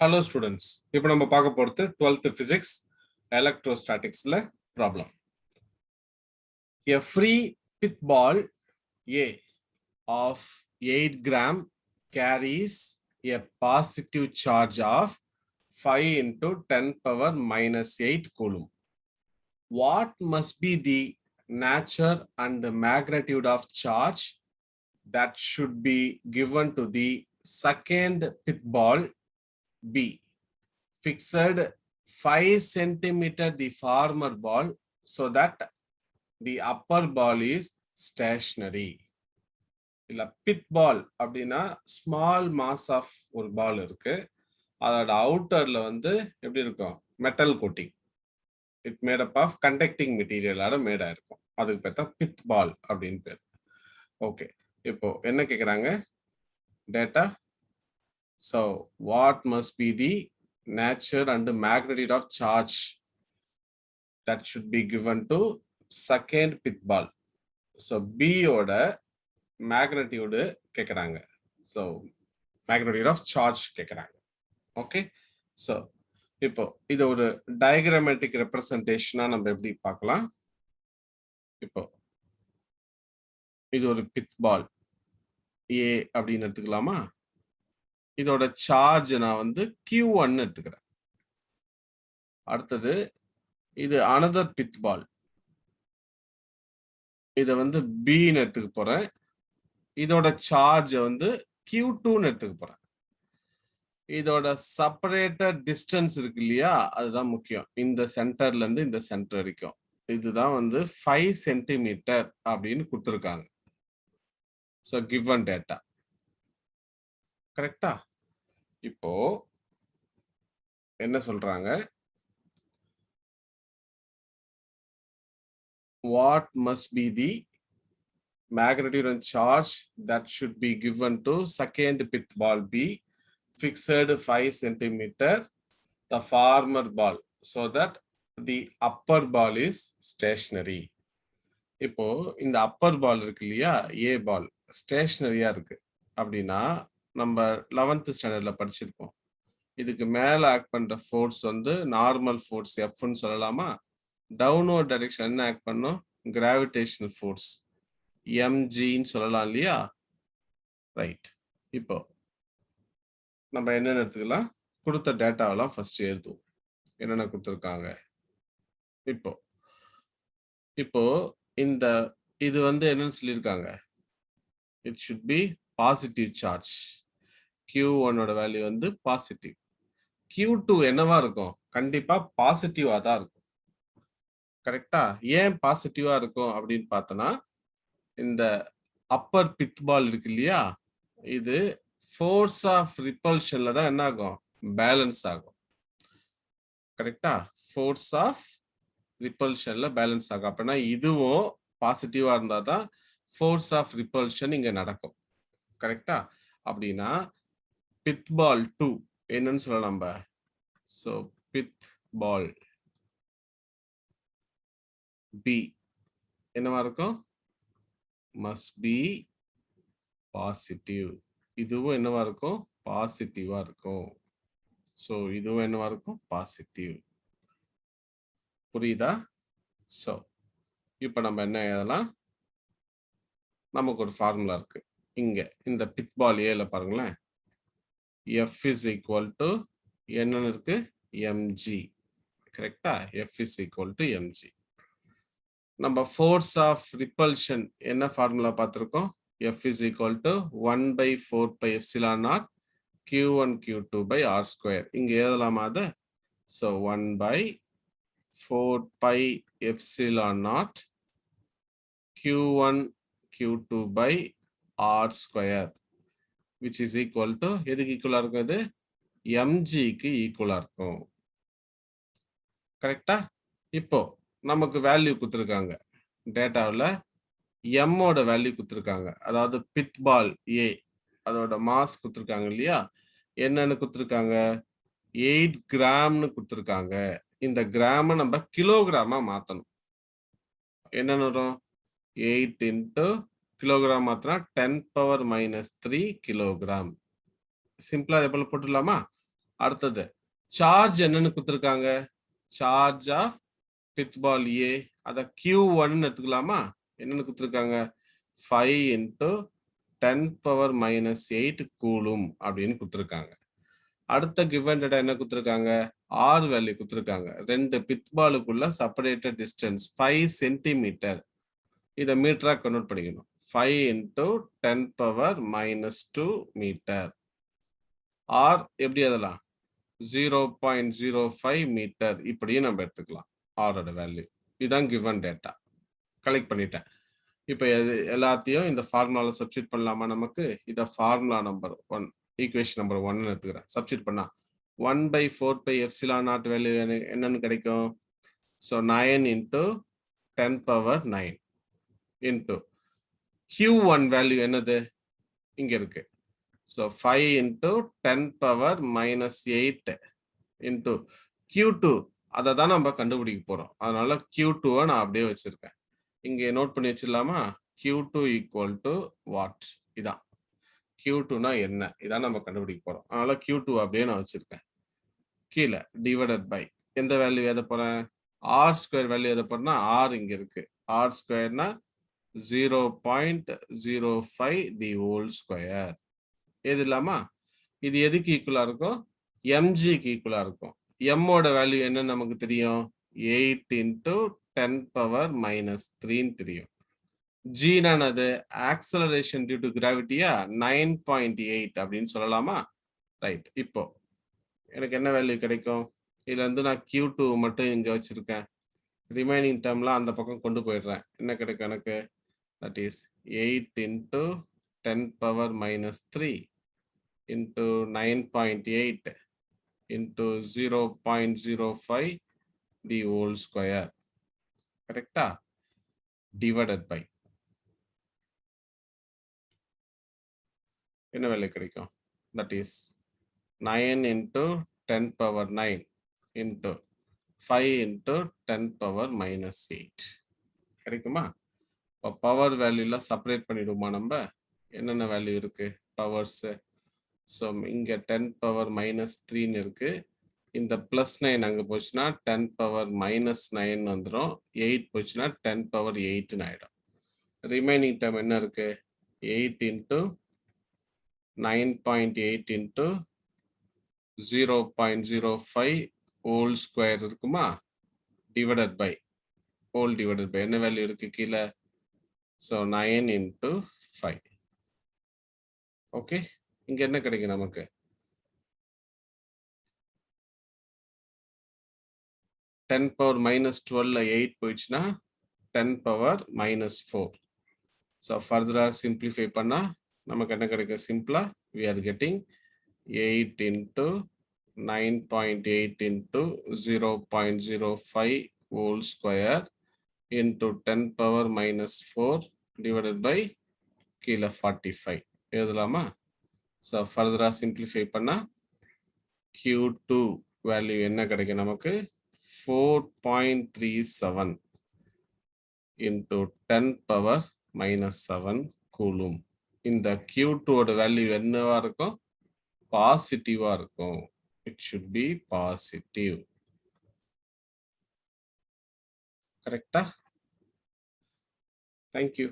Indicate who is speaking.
Speaker 1: Hello students. இப்போ நம்ம பார்க்க போறது 12th physics electrostaticsல problem. A free pith ball A of 8 gram carries a positive charge of 5 into 10 power minus 8 coulomb. What must be the nature and the magnitude of charge that should be given to the second pith ball B? Fixed 5 centimeter the former ball so that the upper ball is stationary. இல்ல bit பால் அப்படின்னா small mass of ஒரு பால் இருக்கு. அதோட அவுட்டர்ல வந்து எப்படி இருக்கும்? Metal coating. It made up of conducting மெட்டீரியலால மேடா இருக்கும். அதுக்கு பேர் தான் பித் பால் அப்படின்னு பேர். ஓகே, இப்போ என்ன கேக்குறாங்க? Data. So what must be the nature and the magnitude of charge that should be given to second pith ball? So B ஓட magnitude கேக்குறாங்க. So magnitude of charge கேக்குறாங்க. Okay, so இப்போ இது ஒரு diagrammatic representation-ஆ நம்ம எப்படி பார்க்கலாம்? இப்போ இது ஒரு pith ball A அப்படின்னு எடுத்துக்கலாமா? இதோட சார்ஜ் நான் வந்து Q1 எடுத்துக்கிறேன். அடுத்தது இது another pith ball. இத வந்து B ன்னு எடுத்துக்க போறேன். இதோட சார்ஜ் வந்து Q2 ன்னு எடுத்துக்க போறேன். இதோட செப்பரேட்டட் டிஸ்டன்ஸ் இருக்கு இல்லையா, அதுதான் முக்கியம். இந்த சென்டர்ல இருந்து இந்த சென்டர் வரைக்கும் இதுதான் வந்து 5 சென்டிமீட்டர் அப்படின்னு கொடுத்துருக்காங்க. ஸோ கிவன் டேட்டா கரெக்டா? இப்போ என்ன சொல்றாங்க? What must be the magnitude and charge that should be given to second pith ball B fixed 5 centimeter the former ball so that the upper ball is stationary. இப்போ இந்த அப்பர் பால் இருக்கு இல்லையா, ஏ பால் ஸ்டேஷனரியா இருக்கு அப்படின்னா நம்ம 11th ஸ்டாண்டர்ட்ல படிச்சிருப்போம். இதுக்கு மேல ஆக்ட் பண்ற ஃபோர்ஸ் வந்து நார்மல் ஃபோர்ஸ் எஃப்னு சொல்லலாமா? டவுன்வர்ட் டைரக்ஷன் என்ன ஆக்ட் பண்ணும்? கிராவிடேஷனல் ஃபோர்ஸ் எம்ஜின்னு சொல்லலாம் இல்லையா? ரைட். இப்போ நம்ம என்னென்ன எடுத்துக்கலாம்? கொடுத்த டேட்டாவெல்லாம் ஃபர்ஸ்ட் எழுதுவோம். என்னென்ன கொடுத்துருக்காங்க? இப்போ இந்த இது வந்து என்னன்னு சொல்லியிருக்காங்க? It should be positive charge. Q1 ஓட வேல்யூ வந்து பாசிட்டிவ். Q2 என்னவா இருக்கும்? கண்டிப்பா பாசிட்டிவா தான் இருக்கும். கரெக்டா? ஏன் பாசிட்டிவா இருக்கும் அப்படின்னு பார்த்தோன்னா, இந்த அப்பர் பித் பால் இருக்கு இல்லையா, இது ஃபோர்ஸ் ஆஃப் ரிப்பல்ஷன்ல தான் என்ன ஆகும்? பேலன்ஸ் ஆகும். கரெக்டா? ஃபோர்ஸ் ஆஃப் ரிப்பல்ஷன்ல பேலன்ஸ் ஆகும். அப்படின்னா இதுவும் பாசிட்டிவா இருந்தா தான் ஃபோர்ஸ் ஆஃப் ரிப்பல்ஷன் இங்க நடக்கும். கரெக்டா? அப்படின்னா பித் பால் 2 என்னன்னு சொல்லலாம் நம்ம? ஸோ பித் பால் பி என்னவா இருக்கும்? Must be positive. இதுவும் என்னவா இருக்கும்? பாசிட்டிவா இருக்கும். ஸோ இதுவும் என்னவா இருக்கும்? பாசிட்டிவ். புரியுதா? ஸோ இப்போ நம்ம என்ன எழுதலாம்? நமக்கு ஒரு ஃபார்முலா இருக்கு. இங்க இந்த பித் பால் ஏல பாருங்களேன். F is equal to என்னன்னு இருக்கு? mg. கரெக்டா? F is equal to mg. நம்ம ஃபோர்ஸ் ஆஃப் ரிப்பல்ஷன் என்ன ஃபார்முலா பார்த்திருக்கோம்? F is equal to 1 by 4 pi epsilon naught Q1 Q2 by R square. இங்க எழுதலாமா அத? So 1 by 4 pi epsilon naught Q1 Q2 by R square which is equal to எதுக்கு ஈக்குவலா இருக்கும்? இது mg க்கு ஈக்குவலா இருக்கும். கரெக்டா? இப்போ நமக்கு வேல்யூ கொடுத்துருக்காங்க. டேட்டாவில் m ஓட வேல்யூ கொடுத்துருக்காங்க. அதாவது பித் பால் ஏ அதோட மாஸ் கொடுத்துருக்காங்க இல்லையா? என்னன்னு கொடுத்துருக்காங்க? 8 கிராம்னு கொடுத்துருக்காங்க. இந்த கிராம நம்ம கிலோகிராமா மாத்தணும். என்னன்னு வரும்? 8 into கிலோகிராம் மாத்தினா 10 power minus 3 கிலோகிராம். சிம்பிளா இதை போல போட்டுடலாமா? அடுத்தது சார்ஜ் என்னன்னு கொடுத்துருக்காங்க, சார்ஜ் ஆஃப் பித் பால் ஏ, அத Q1 எடுத்துக்கலாமா? என்னன்னு கொடுத்துருக்காங்க, 5 into 10⁻⁻8 கூலும் அப்படின்னு கொடுத்துருக்காங்க. அடுத்த கிவன் டேட்டா என்ன கொடுத்துருக்காங்க, ஆர் வேல்யூ கொடுத்துருக்காங்க. ரெண்டு பித் பாலுக்குள்ள செப்பரேட்டட் டிஸ்டன்ஸ் 5 சென்டிமீட்டர். இதை மீட்டரா கன்வெர்ட் பண்ணிக்கணும். 5 into 10⁻⁻2 மீட்டர். ஆர் எப்படி அதெல்லாம் 0.05 மீட்டர் இப்படியும் நம்ம எடுத்துக்கலாம். ஆரோட வேல்யூ இதுதான் கிவன் டேட்டா. கலெக்ட் பண்ணிட்டேன். இப்போ எல்லாத்தையும் இந்த ஃபார்முலால சப்ஸ்டிட் பண்ணலாமா? நமக்கு இத ஃபார்முலா நம்பர் 1, ஈக்குவேஷன் நம்பர் 1 எடுத்துக்கிறேன். சப்ஸ்டிட் பண்ணா 1/4πε0 வேல்யூ என்னன்னு கிடைக்கும்? So 9 into 10⁻9 into Q1 value என்னது? இங்க இருக்கு. ஸோ 5 into 10⁻⁻8 into Q2, அதை தான் நம்ம கண்டுபிடிக்க போறோம். அதனால Q2 நான் அப்படியே வச்சிருக்கேன். இங்க நோட் பண்ணி வச்சிடலாமா? Q2 equal to what? இதான் Q2னா என்ன, இதான் நம்ம கண்டுபிடிக்க போறோம். அதனால Q2 அப்படியே நான் வச்சிருக்கேன். கீழே டிவைடட் பை எந்த வேல்யூ எழுத போறேன், ஆர் ஸ்கொயர் வேல்யூ எழுத போறேன்னா ஆர் இங்க இருக்கு. ஆர் ஸ்கொயர்னா 0.05 தி ஹோல் ஸ்கொயர். எழுதலாமா? இது எதுக்கு ஈக்குவலா இருக்கும்? mgக்கு ஈக்குவலா இருக்கும். m ஓட வேல்யூ என்ன நமக்கு தெரியும்? 8 into 10⁻⁻3 தெரியும். g நானது ஆக்சலரேஷன் டியூ டு கிராவிட்டியா 9.8 அப்படின்னு சொல்லலாமா? ரைட். இப்போ எனக்கு என்ன வேல்யூ கிடைக்கும்? இதுல இருந்து நான் Q2 மட்டும் இங்க வச்சிருக்கேன். ரிமைனிங் டேர்ம்லாம் அந்த பக்கம் கொண்டு போயிடுறேன். என்ன கிடைக்கும் எனக்கு? That is 8 into 10⁻⁻3 into 9.8 into 0.05 the whole square. கரெக்டா? டிவைடட் பை என்ன வேல்யூ கிடைக்கும்? That is 9 into 10⁻9 into 5 into 10⁻⁻8 கிடைக்குமா? இப்போ பவர் வேல்யூல செப்பரேட் பண்ணிடுமா நம்ம? என்னென்ன வேல்யூ இருக்கு பவர்ஸ்? ஸோ இங்க 10⁻⁻3 இருக்கு. இந்த +9 அங்க போச்சுன்னா 10⁻⁻9 வந்துடும். 8 போச்சுன்னா 10⁻8 ஆயிடும். ரிமைனிங் டேர்ம் என்ன இருக்கு? 8 into 9.8 into 0.05 ஹோல் ஸ்கொயர் இருக்குமா? Divided by whole divided by என்ன வேல்யூ இருக்கு கீழே? So 9 into 5. ஓகே, இங்க என்ன கிடைக்கும் நமக்கு? 10⁻⁻12ல 8 போயிடுச்சுன்னா 10⁻⁻4. ஸோ ஃபர்தரா சிம்பிளிஃபை பண்ணா நமக்கு என்ன கிடைக்கும்? சிம்பிளா we are getting 8 into 9.8 into 0.05 whole square into 10⁻⁻4 divided by கீழே 45 எழுதலாமா? ஸோ ஃபர்தரா சிம்பிளிஃபை பண்ணா Q2 வேல்யூ என்ன கிடைக்கும் நமக்கு? 4.37 into 10⁻⁻7 கூலும். இந்த Q2 ஓட வேல்யூ என்னவா இருக்கும்? பாசிட்டிவா இருக்கும். It should be positive. கரெக்டா? Thank you.